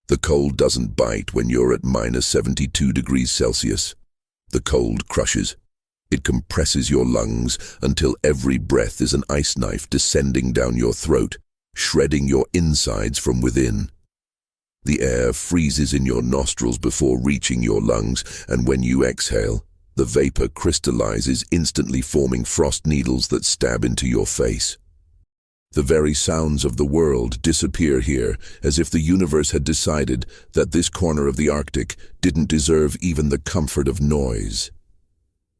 The cold doesn't bite when you're at minus 72 degrees Celsius. The cold crushes. It compresses your lungs until every breath is an ice knife descending down your throat, shredding your insides from within. The air freezes in your nostrils before reaching your lungs, and when you exhale, the vapor crystallizes, instantly forming frost needles that stab into your face. The very sounds of the world disappear here, as if the universe had decided that this corner of the Arctic didn't deserve even the comfort of noise.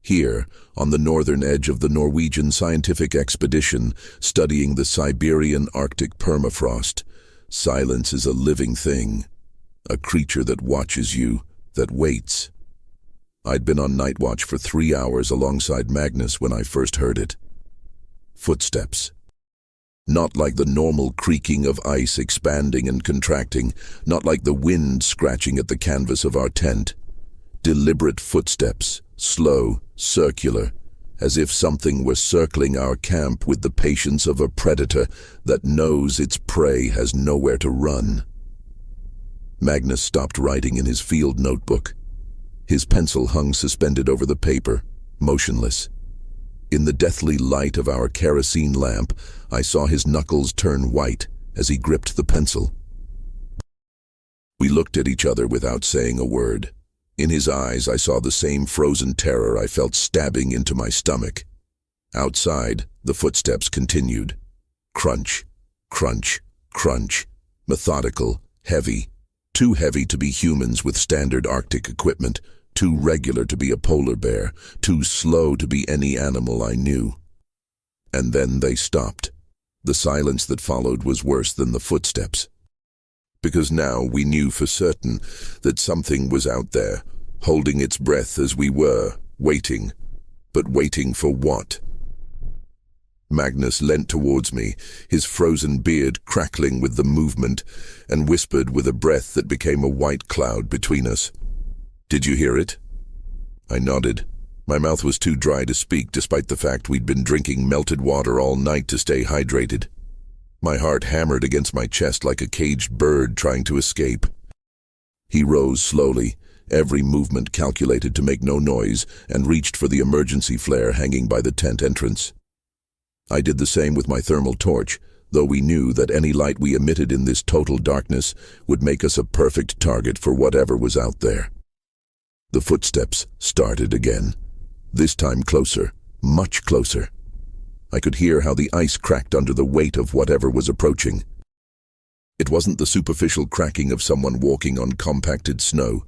Here, on the northern edge of the Norwegian scientific expedition, studying the Siberian Arctic permafrost, silence is a living thing, a creature that watches you, that waits. I'd been on night watch for 3 hours alongside Magnus when I first heard it. Footsteps. Not like the normal creaking of ice expanding and contracting, not like the wind scratching at the canvas of our tent. Deliberate footsteps, slow, circular, as if something were circling our camp with the patience of a predator that knows its prey has nowhere to run. Magnus stopped writing in his field notebook. His pencil hung suspended over the paper, motionless. In the deathly light of our kerosene lamp, I saw his knuckles turn white as he gripped the pencil. We looked at each other without saying a word. In his eyes, I saw the same frozen terror I felt stabbing into my stomach. Outside, the footsteps continued. Crunch, crunch, crunch. Methodical, heavy. Too heavy to be humans with standard Arctic equipment. Too regular to be a polar bear, too slow to be any animal I knew. And then they stopped. The silence that followed was worse than the footsteps. Because now we knew for certain that something was out there, holding its breath as we were, waiting. But waiting for what? Magnus leant towards me, his frozen beard crackling with the movement, and whispered with a breath that became a white cloud between us. "Did you hear it?" I nodded. My mouth was too dry to speak, despite the fact we'd been drinking melted water all night to stay hydrated. My heart hammered against my chest like a caged bird trying to escape. He rose slowly, every movement calculated to make no noise, and reached for the emergency flare hanging by the tent entrance. I did the same with my thermal torch, though we knew that any light we emitted in this total darkness would make us a perfect target for whatever was out there. The footsteps started again, this time closer, much closer. I could hear how the ice cracked under the weight of whatever was approaching. It wasn't the superficial cracking of someone walking on compacted snow.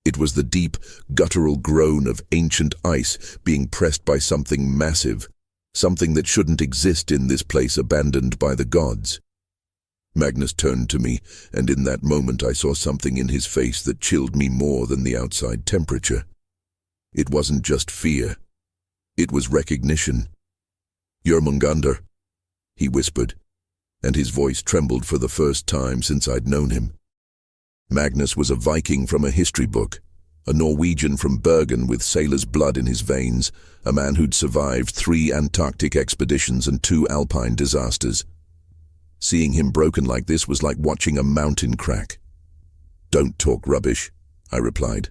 It was the deep, guttural groan of ancient ice being pressed by something massive, something that shouldn't exist in this place abandoned by the gods. Magnus turned to me, and in that moment I saw something in his face that chilled me more than the outside temperature. It wasn't just fear. It was recognition. "Jörmungandr," he whispered, and his voice trembled for the first time since I'd known him. Magnus was a Viking from a history book, a Norwegian from Bergen with sailor's blood in his veins, a man who'd survived 3 Antarctic expeditions and 2 alpine disasters. Seeing him broken like this was like watching a mountain crack. "Don't talk rubbish," I replied,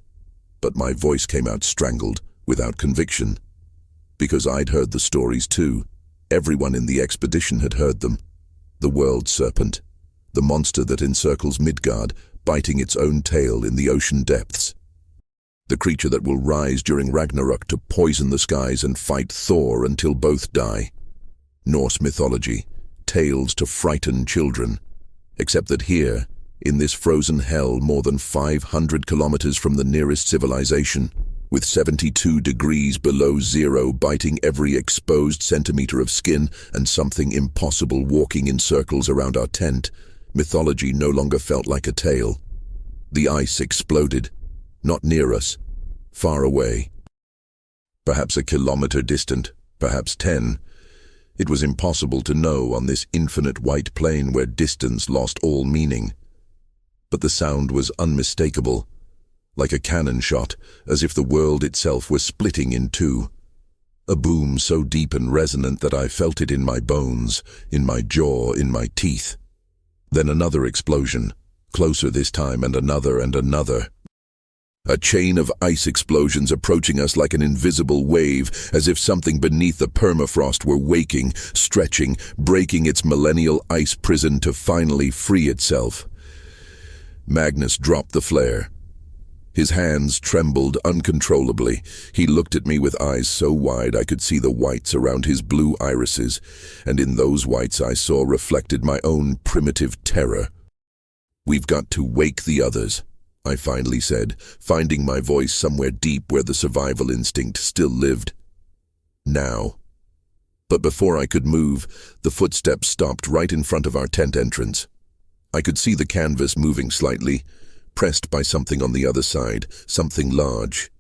but my voice came out strangled, without conviction. Because I'd heard the stories too. Everyone in the expedition had heard them. The world serpent, the monster that encircles Midgard, biting its own tail in the ocean depths. The creature that will rise during Ragnarok to poison the skies and fight Thor until both die. Norse mythology. Tales to frighten children, except that here, in this frozen hell more than 500 kilometers from the nearest civilization, with 72 degrees below zero biting every exposed centimeter of skin and something impossible walking in circles around our tent, mythology no longer felt like a tale. The ice exploded, not near us, far away. Perhaps a kilometer distant, perhaps 10. It was impossible to know on this infinite white plain where distance lost all meaning. But the sound was unmistakable, like a cannon shot, as if the world itself were splitting in two. A boom so deep and resonant that I felt it in my bones, in my jaw, in my teeth. Then another explosion, Closer this time, and another and another. A chain of ice explosions approaching us like an invisible wave, as if something beneath the permafrost were waking, stretching, breaking its millennial ice prison to finally free itself. Magnus dropped the flare. His hands trembled uncontrollably. He looked at me with eyes so wide I could see the whites around his blue irises, and in those whites I saw reflected my own primitive terror. "We've got to wake the others," I finally said, finding my voice somewhere deep where the survival instinct still lived. "Now." But before I could move, the footsteps stopped right in front of our tent entrance. I could see the canvas moving slightly, pressed by something on the other side, something large.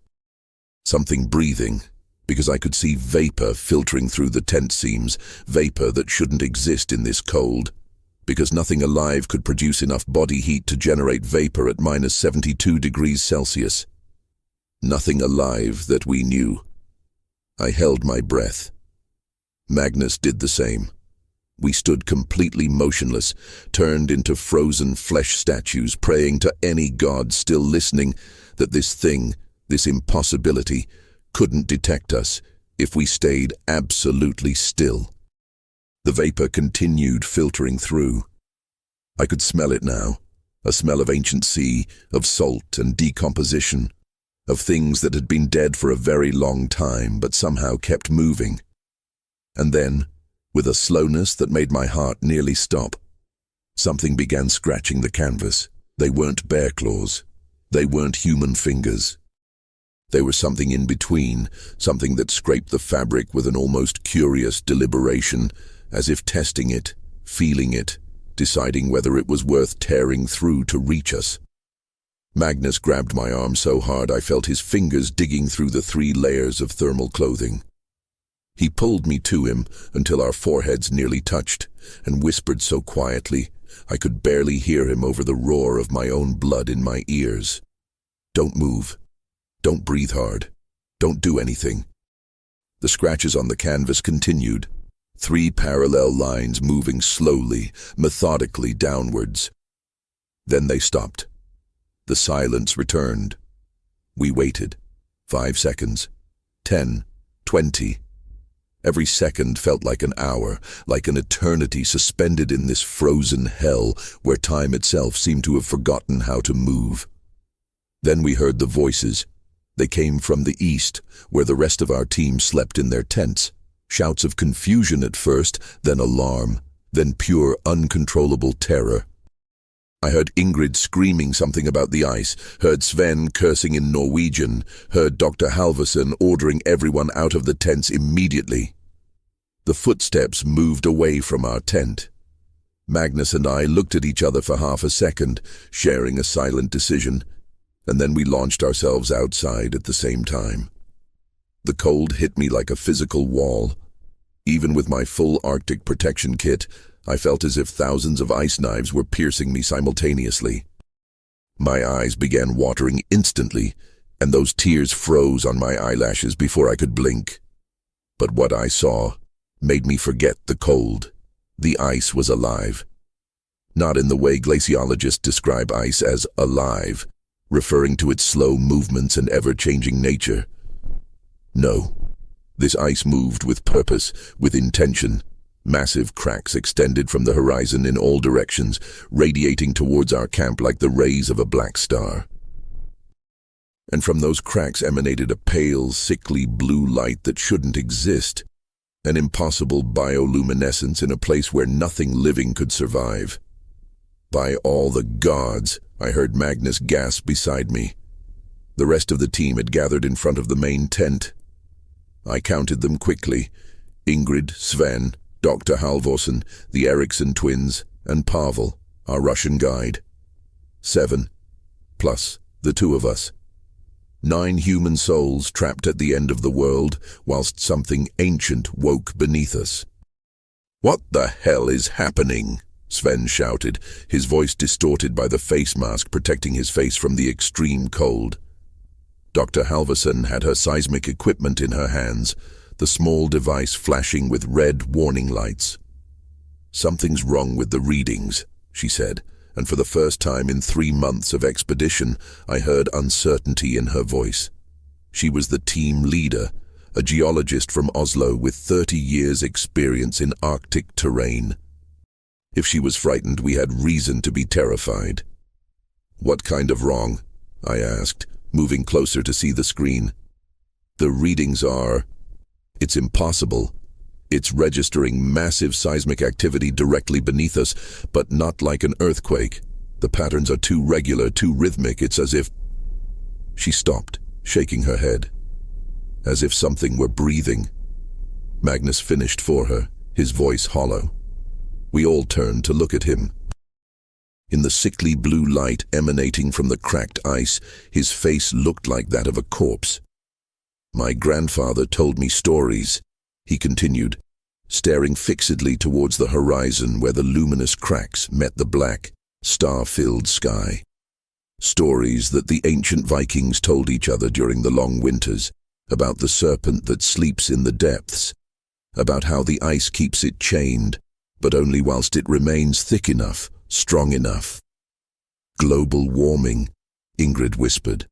Something breathing, because I could see vapor filtering through the tent seams, vapor that shouldn't exist in this cold, because nothing alive could produce enough body heat to generate vapor at -72 degrees Celsius. Nothing alive that we knew. I held my breath. Magnus did the same. We stood completely motionless, turned into frozen flesh statues, praying to any god still listening that this thing, this impossibility, couldn't detect us if we stayed absolutely still. The vapor continued filtering through. I could smell it now, a smell of ancient sea, of salt and decomposition, of things that had been dead for a very long time but somehow kept moving. And then, with a slowness that made my heart nearly stop, something began scratching the canvas. They weren't bear claws. They weren't human fingers. They were something in between, something that scraped the fabric with an almost curious deliberation, as if testing it, feeling it, deciding whether it was worth tearing through to reach us. Magnus grabbed my arm so hard I felt his fingers digging through the 3 layers of thermal clothing. He pulled me to him until our foreheads nearly touched, and whispered so quietly I could barely hear him over the roar of my own blood in my ears. "Don't move. Don't breathe hard. Don't do anything." The scratches on the canvas continued, 3 parallel lines moving slowly, methodically downwards. Then they stopped. The silence returned. We waited. 5 seconds. 10. 20. Every second felt like an hour, like an eternity suspended in this frozen hell where time itself seemed to have forgotten how to move. Then we heard the voices. They came from the east, where the rest of our team slept in their tents. Shouts of confusion at first, then alarm, then pure, uncontrollable terror. I heard Ingrid screaming something about the ice, heard Sven cursing in Norwegian, heard Dr. Halvorsen ordering everyone out of the tents immediately. The footsteps moved away from our tent. Magnus and I looked at each other for half a second, sharing a silent decision, and then we launched ourselves outside at the same time. The cold hit me like a physical wall. Even with my full Arctic protection kit, I felt as if thousands of ice knives were piercing me simultaneously. My eyes began watering instantly, and those tears froze on my eyelashes before I could blink. But what I saw made me forget the cold. The ice was alive. Not in the way glaciologists describe ice as alive, referring to its slow movements and ever-changing nature. No, this ice moved with purpose, with intention. Massive cracks extended from the horizon in all directions, radiating towards our camp like the rays of a black star. And from those cracks emanated a pale, sickly blue light that shouldn't exist, an impossible bioluminescence in a place where nothing living could survive. "By all the gods," I heard Magnus gasp beside me. The rest of the team had gathered in front of the main tent. I counted them quickly: Ingrid, Sven, Dr. Halvorsen, the Eriksson twins, and Pavel, our Russian guide. 7, plus the 2 of us. 9 human souls trapped at the end of the world, whilst something ancient woke beneath us. "What the hell is happening?" Sven shouted, his voice distorted by the face mask protecting his face from the extreme cold. Dr. Halvorsen had her seismic equipment in her hands, the small device flashing with red warning lights. "Something's wrong with the readings," she said, and for the first time in 3 months of expedition, I heard uncertainty in her voice. She was the team leader, a geologist from Oslo with 30 years' experience in Arctic terrain. If she was frightened, we had reason to be terrified. "What kind of wrong?" I asked, moving closer to see the screen. "The readings are... It's impossible. It's registering massive seismic activity directly beneath us, but not like an earthquake. The patterns are too regular, too rhythmic. It's as if..." She stopped, shaking her head, as if something were breathing. Magnus finished for her, his voice hollow. We all turned to look at him. In the sickly blue light emanating from the cracked ice, his face looked like that of a corpse. "My grandfather told me stories," he continued, staring fixedly towards the horizon where the luminous cracks met the black, star-filled sky. Stories that the ancient Vikings told each other during the long winters, about the serpent that sleeps in the depths, about how the ice keeps it chained, but only whilst it remains thick enough, strong enough. "Global warming," Ingrid whispered.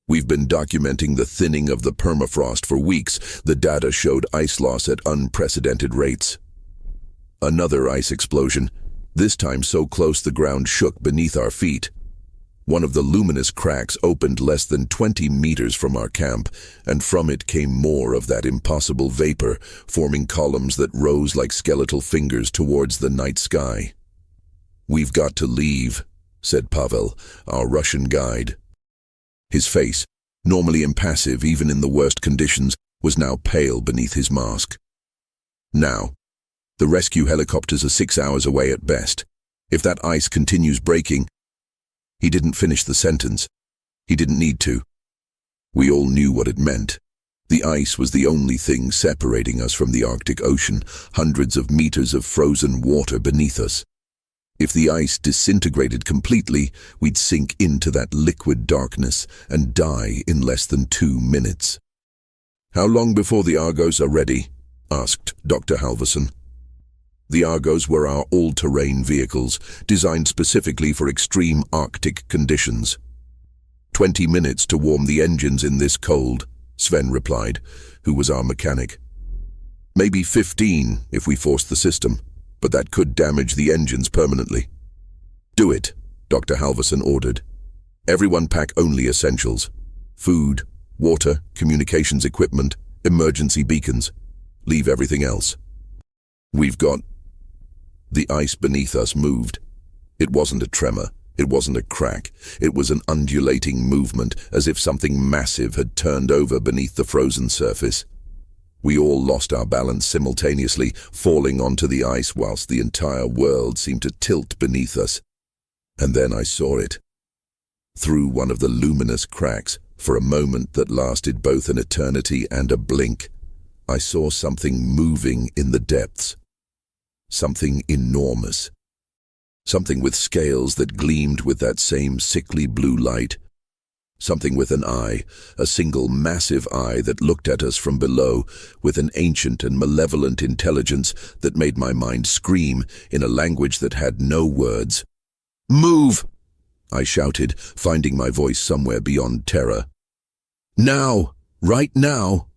"We've been documenting the thinning of the permafrost for weeks. The data showed ice loss at unprecedented rates." Another ice explosion, this time so close the ground shook beneath our feet. One of the luminous cracks opened less than 20 meters from our camp, and from it came more of that impossible vapor, forming columns that rose like skeletal fingers towards the night sky. "We've got to leave," said Pavel, our Russian guide. His face, normally impassive even in the worst conditions, was now pale beneath his mask. "Now. The rescue helicopters are 6 hours away at best. If that ice continues breaking..." He didn't finish the sentence. He didn't need to. We all knew what it meant. The ice was the only thing separating us from the Arctic Ocean, hundreds of meters of frozen water beneath us. If the ice disintegrated completely, we'd sink into that liquid darkness and die in less than 2 minutes. "How long before the Argos are ready?" asked Dr. Halvorson. The Argos were our all-terrain vehicles, designed specifically for extreme Arctic conditions. 20 minutes to warm the engines in this cold," Sven replied, who was our mechanic. "Maybe 15 if we force the system, but that could damage the engines permanently." "Do it," Dr. Halvorson ordered. "Everyone pack only essentials. Food, water, communications equipment, emergency beacons. Leave everything else. We've got..." The ice beneath us moved. It wasn't a tremor. It wasn't a crack. It was an undulating movement, as if something massive had turned over beneath the frozen surface. We all lost our balance simultaneously, falling onto the ice whilst the entire world seemed to tilt beneath us. And then I saw it. Through one of the luminous cracks, for a moment that lasted both an eternity and a blink, I saw something moving in the depths. Something enormous. Something with scales that gleamed with that same sickly blue light. Something with an eye, a single massive eye that looked at us from below with an ancient and malevolent intelligence that made my mind scream in a language that had no words. "Move!" I shouted, finding my voice somewhere beyond terror. "Now! Right now!"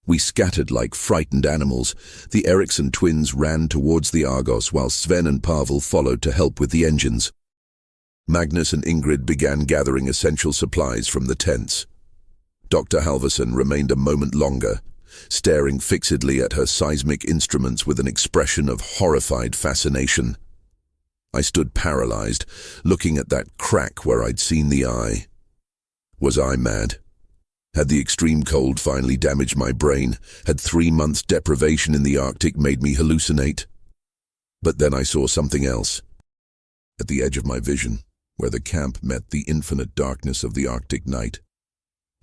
We scattered like frightened animals. The Eriksson twins ran towards the Argos while Sven and Pavel followed to help with the engines. Magnus and Ingrid began gathering essential supplies from the tents. Dr. Halvorson remained a moment longer, staring fixedly at her seismic instruments with an expression of horrified fascination. I stood paralyzed, looking at that crack where I'd seen the eye. Was I mad? Had the extreme cold finally damaged my brain? Had 3 months' deprivation in the Arctic made me hallucinate? But then I saw something else. At the edge of my vision, where the camp met the infinite darkness of the Arctic night,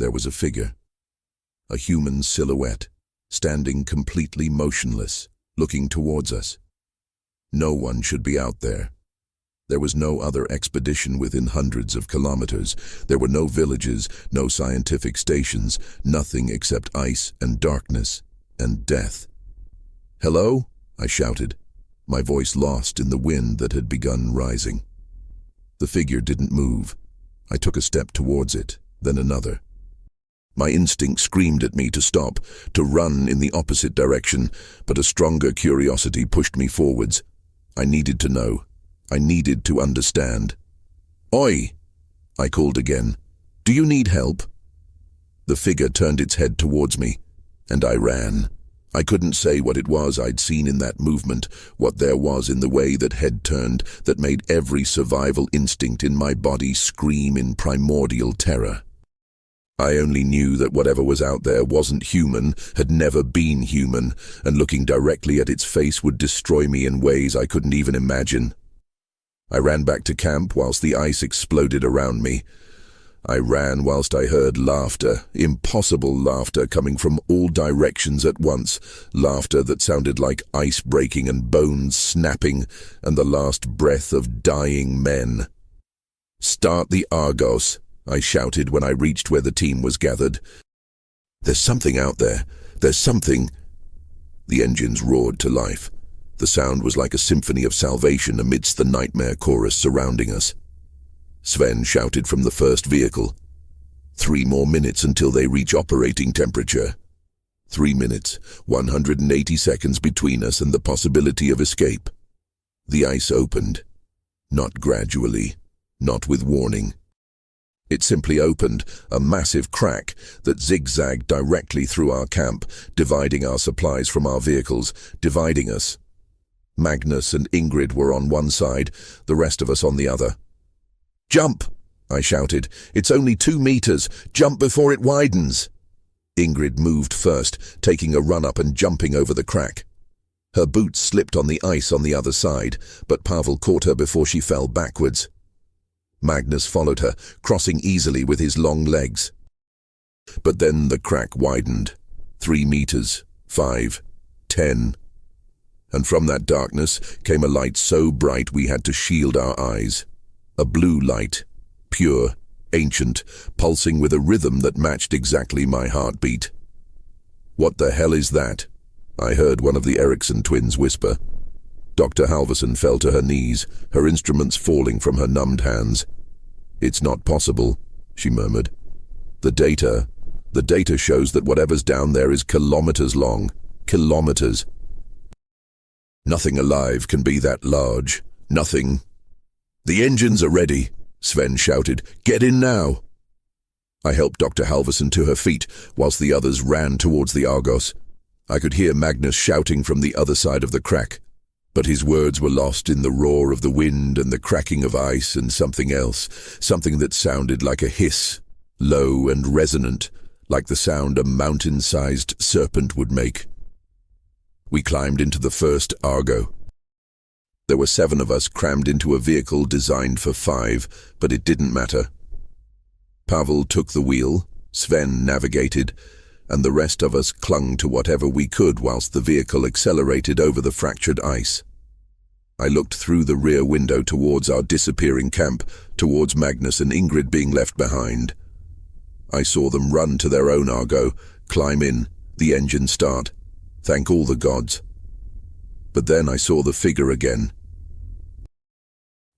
there was a figure. A human silhouette, standing completely motionless, looking towards us. No one should be out there. There was no other expedition within hundreds of kilometers. There were no villages, no scientific stations, nothing except ice and darkness and death. "Hello?" I shouted, my voice lost in the wind that had begun rising. The figure didn't move. I took a step towards it, then another. My instinct screamed at me to stop, to run in the opposite direction, but a stronger curiosity pushed me forwards. I needed to know. I needed to understand. "Oi!" I called again. "Do you need help?" The figure turned its head towards me, and I ran. I couldn't say what it was I'd seen in that movement, what there was in the way that head turned that made every survival instinct in my body scream in primordial terror. I only knew that whatever was out there wasn't human, had never been human, and looking directly at its face would destroy me in ways I couldn't even imagine. I ran back to camp whilst the ice exploded around me. I ran whilst I heard laughter, impossible laughter coming from all directions at once, laughter that sounded like ice breaking and bones snapping and the last breath of dying men. "Start the Argos," I shouted when I reached where the team was gathered. "There's something out there. There's something." The engines roared to life. The sound was like a symphony of salvation amidst the nightmare chorus surrounding us. Sven shouted from the first vehicle. 3 more minutes until they reach operating temperature. 3 minutes, 180 seconds between us and the possibility of escape. The ice opened. Not gradually, not with warning. It simply opened, a massive crack that zigzagged directly through our camp, dividing our supplies from our vehicles, dividing us. Magnus and Ingrid were on one side, the rest of us on the other. "Jump!" I shouted. "It's only 2 meters. Jump before it widens." Ingrid moved first, taking a run up and jumping over the crack. Her boots slipped on the ice on the other side, but Pavel caught her before she fell backwards. Magnus followed her, crossing easily with his long legs. But then the crack widened. 3 meters, 5, 10. And from that darkness came a light so bright we had to shield our eyes. A blue light, pure, ancient, pulsing with a rhythm that matched exactly my heartbeat. "What the hell is that?" I heard one of the Eriksson twins whisper. Dr. Halverson fell to her knees, her instruments falling from her numbed hands. "It's not possible," she murmured. The data shows that whatever's down there is kilometers long. Kilometers. Nothing alive can be that large. Nothing. "The engines are ready," Sven shouted. "Get in now." I helped Dr. Halverson to her feet, whilst the others ran towards the Argos. I could hear Magnus shouting from the other side of the crack, but his words were lost in the roar of the wind and the cracking of ice and something else, something that sounded like a hiss, low and resonant, like the sound a mountain-sized serpent would make. We climbed into the first Argo. There were 7 of us crammed into a vehicle designed for 5, but it didn't matter. Pavel took the wheel, Sven navigated, and the rest of us clung to whatever we could whilst the vehicle accelerated over the fractured ice. I looked through the rear window towards our disappearing camp, towards Magnus and Ingrid being left behind. I saw them run to their own Argo, climb in, the engine start. Thank all the gods. But then I saw the figure again.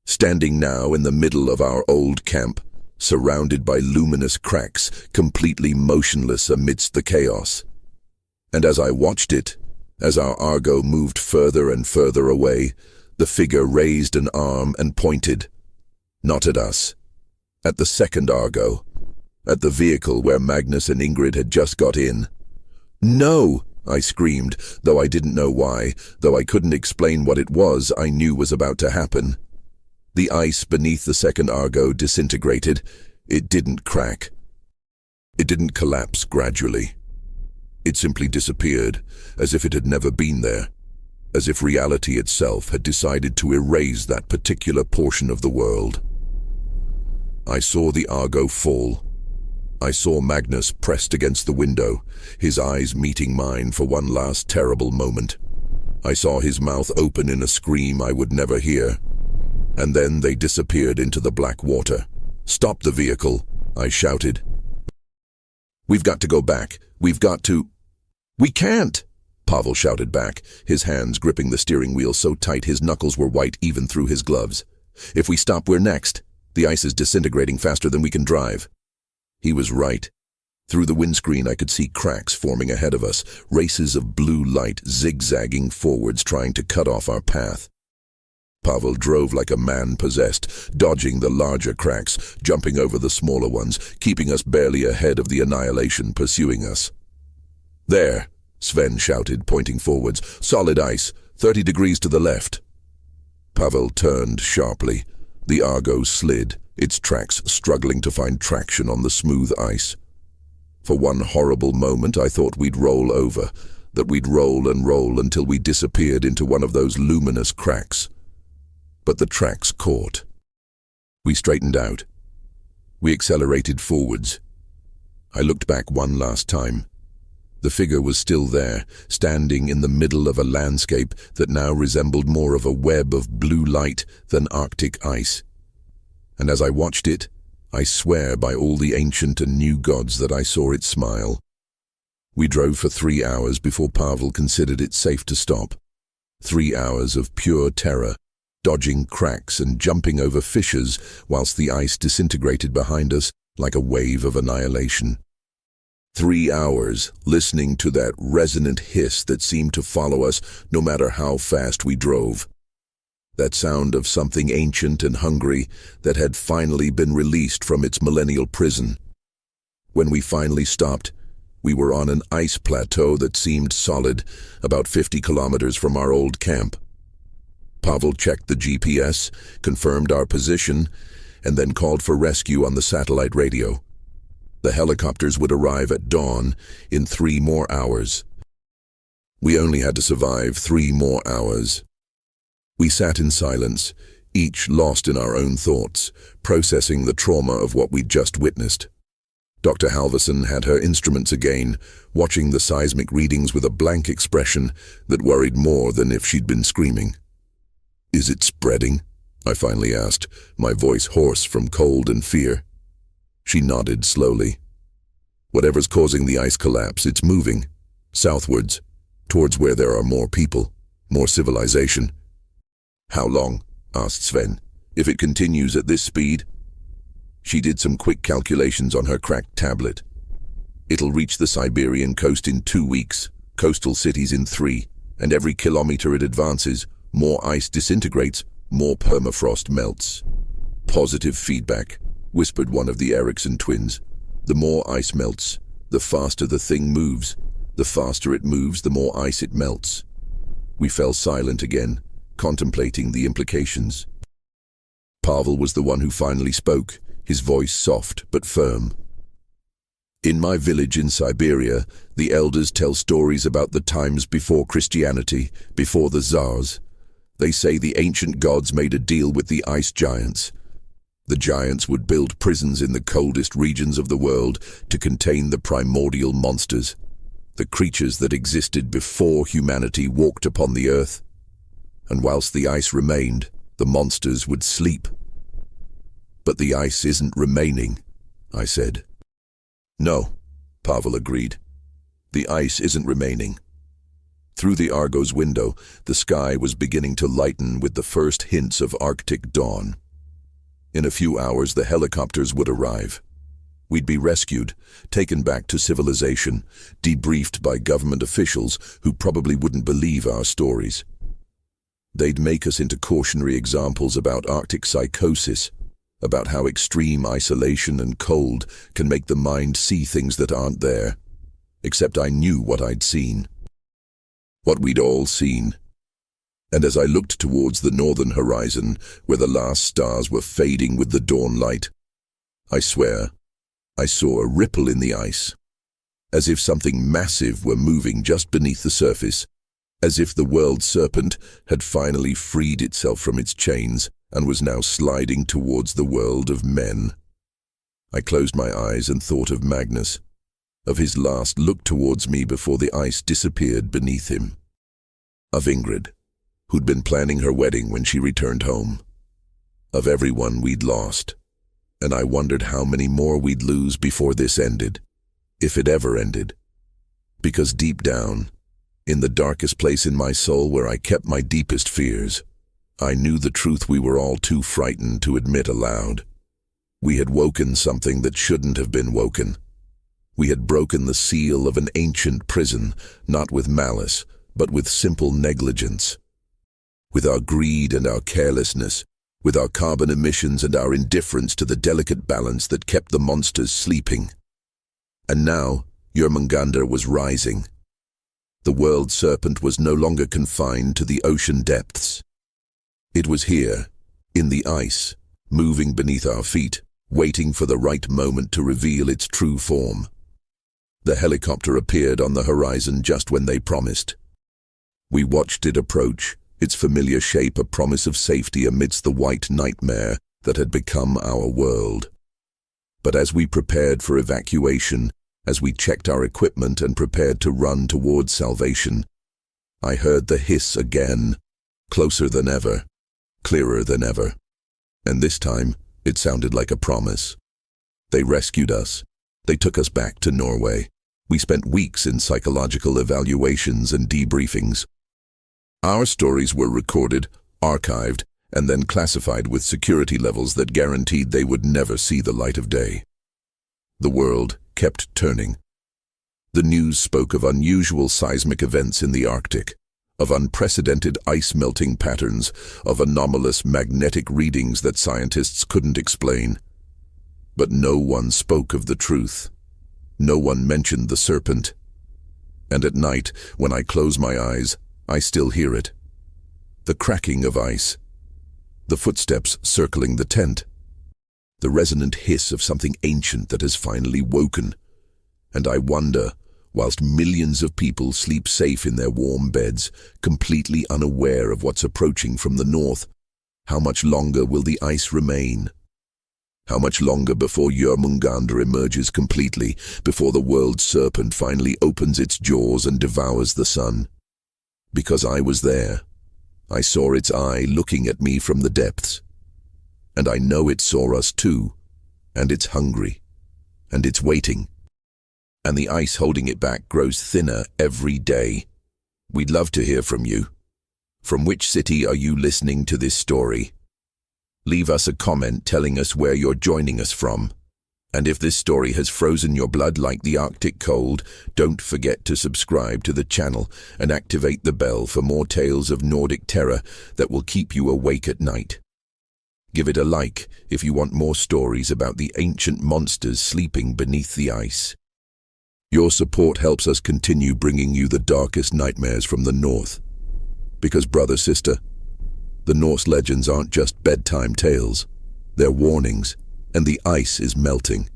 Standing now in the middle of our old camp, surrounded by luminous cracks, completely motionless amidst the chaos. And as I watched it, as our Argo moved further and further away, the figure raised an arm and pointed. Not at us. At the second Argo. At the vehicle where Magnus and Ingrid had just got in. "No!" I screamed, though I didn't know why, though I couldn't explain what it was I knew was about to happen. The ice beneath the second Argo disintegrated. It didn't crack. It didn't collapse gradually. It simply disappeared, as if it had never been there, as if reality itself had decided to erase that particular portion of the world. I saw the Argo fall. I saw Magnus pressed against the window, his eyes meeting mine for one last terrible moment. I saw his mouth open in a scream I would never hear. And then they disappeared into the black water. "Stop the vehicle," I shouted. "We've got to go back. We've got to—" "We can't!" Pavel shouted back, his hands gripping the steering wheel so tight his knuckles were white even through his gloves. "If we stop, we're next. The ice is disintegrating faster than we can drive." He was right. Through the windscreen I could see cracks forming ahead of us, races of blue light zigzagging forwards trying to cut off our path. Pavel drove like a man possessed, dodging the larger cracks, jumping over the smaller ones, keeping us barely ahead of the annihilation pursuing us. "There," Sven shouted, pointing forwards. "Solid ice, 30 degrees to the left." Pavel turned sharply. The Argo slid, its tracks struggling to find traction on the smooth ice. For one horrible moment I thought we'd roll over, that we'd roll and roll until we disappeared into one of those luminous cracks. But the tracks caught. We straightened out. We accelerated forwards. I looked back one last time. The figure was still there, standing in the middle of a landscape that now resembled more of a web of blue light than Arctic ice. And as I watched it, I swear by all the ancient and new gods that I saw it smile. We drove for 3 hours before Pavel considered it safe to stop. 3 hours of pure terror, dodging cracks and jumping over fissures whilst the ice disintegrated behind us like a wave of annihilation. 3 hours listening to that resonant hiss that seemed to follow us no matter how fast we drove. That sound of something ancient and hungry that had finally been released from its millennial prison. When we finally stopped, we were on an ice plateau that seemed solid, about 50 kilometers from our old camp. Pavel checked the GPS, confirmed our position, and then called for rescue on the satellite radio. The helicopters would arrive at dawn in 3 more hours. We only had to survive 3 more hours. We sat in silence, each lost in our own thoughts, processing the trauma of what we'd just witnessed. Dr. Halverson had her instruments again, watching the seismic readings with a blank expression that worried more than if she'd been screaming. "Is it spreading?" I finally asked, my voice hoarse from cold and fear. She nodded slowly. "Whatever's causing the ice collapse, it's moving. Southwards, towards where there are more people, more civilization." "How long?" asked Sven. "If it continues at this speed?" She did some quick calculations on her cracked tablet. "It'll reach the Siberian coast in 2 weeks, coastal cities in 3, and every kilometer it advances, more ice disintegrates, more permafrost melts." "Positive feedback," whispered one of the Erickson twins. "The more ice melts, the faster the thing moves. The faster it moves, the more ice it melts." We fell silent again, contemplating the implications. Pavel was the one who finally spoke, his voice soft but firm. "In my village in Siberia, the elders tell stories about the times before Christianity, before the Tsars. They say the ancient gods made a deal with the ice giants. The giants would build prisons in the coldest regions of the world to contain the primordial monsters, the creatures that existed before humanity walked upon the earth. And whilst the ice remained, the monsters would sleep." "But the ice isn't remaining," I said. "No," Pavel agreed. "The ice isn't remaining." Through the Argo's window, the sky was beginning to lighten with the first hints of Arctic dawn. In a few hours, the helicopters would arrive. We'd be rescued, taken back to civilization, debriefed by government officials who probably wouldn't believe our stories. They'd make us into cautionary examples about Arctic psychosis, about how extreme isolation and cold can make the mind see things that aren't there. Except I knew what I'd seen. What we'd all seen. And as I looked towards the northern horizon, where the last stars were fading with the dawn light, I swear, I saw a ripple in the ice, as if something massive were moving just beneath the surface, as if the world serpent had finally freed itself from its chains and was now sliding towards the world of men. I closed my eyes and thought of Magnus, of his last look towards me before the ice disappeared beneath him, of Ingrid, who'd been planning her wedding when she returned home, of everyone we'd lost, and I wondered how many more we'd lose before this ended, if it ever ended. Because deep down, in the darkest place in my soul where I kept my deepest fears, I knew the truth we were all too frightened to admit aloud. We had woken something that shouldn't have been woken. We had broken the seal of an ancient prison, not with malice, but with simple negligence. With our greed and our carelessness, with our carbon emissions and our indifference to the delicate balance that kept the monsters sleeping. And now, Jörmungandr was rising. The world serpent was no longer confined to the ocean depths. It was here, in the ice, moving beneath our feet, waiting for the right moment to reveal its true form. The helicopter appeared on the horizon just when they promised. We watched it approach, its familiar shape a promise of safety amidst the white nightmare that had become our world. But as we prepared for evacuation, as we checked our equipment and prepared to run towards salvation, I heard the hiss again, closer than ever, clearer than ever. And this time, it sounded like a promise. They rescued us. They took us back to Norway. We spent weeks in psychological evaluations and debriefings. Our stories were recorded, archived, and then classified with security levels that guaranteed they would never see the light of day. The world kept turning. The news spoke of unusual seismic events in the Arctic, of unprecedented ice melting patterns, of anomalous magnetic readings that scientists couldn't explain. But no one spoke of the truth. No one mentioned the serpent. And at night, when I close my eyes, I still hear it. The cracking of ice. The footsteps circling the tent. The resonant hiss of something ancient that has finally woken. And I wonder, whilst millions of people sleep safe in their warm beds, completely unaware of what's approaching from the north, how much longer will the ice remain? How much longer before Jörmungandr emerges completely, before the world serpent finally opens its jaws and devours the sun? Because I was there. I saw its eye looking at me from the depths. And I know it saw us too. And it's hungry. And it's waiting. And the ice holding it back grows thinner every day. We'd love to hear from you. From which city are you listening to this story? Leave us a comment telling us where you're joining us from. And if this story has frozen your blood like the Arctic cold, don't forget to subscribe to the channel and activate the bell for more tales of Nordic terror that will keep you awake at night. Give it a like if you want more stories about the ancient monsters sleeping beneath the ice. Your support helps us continue bringing you the darkest nightmares from the north. Because, brother, sister, the Norse legends aren't just bedtime tales. They're warnings, and the ice is melting.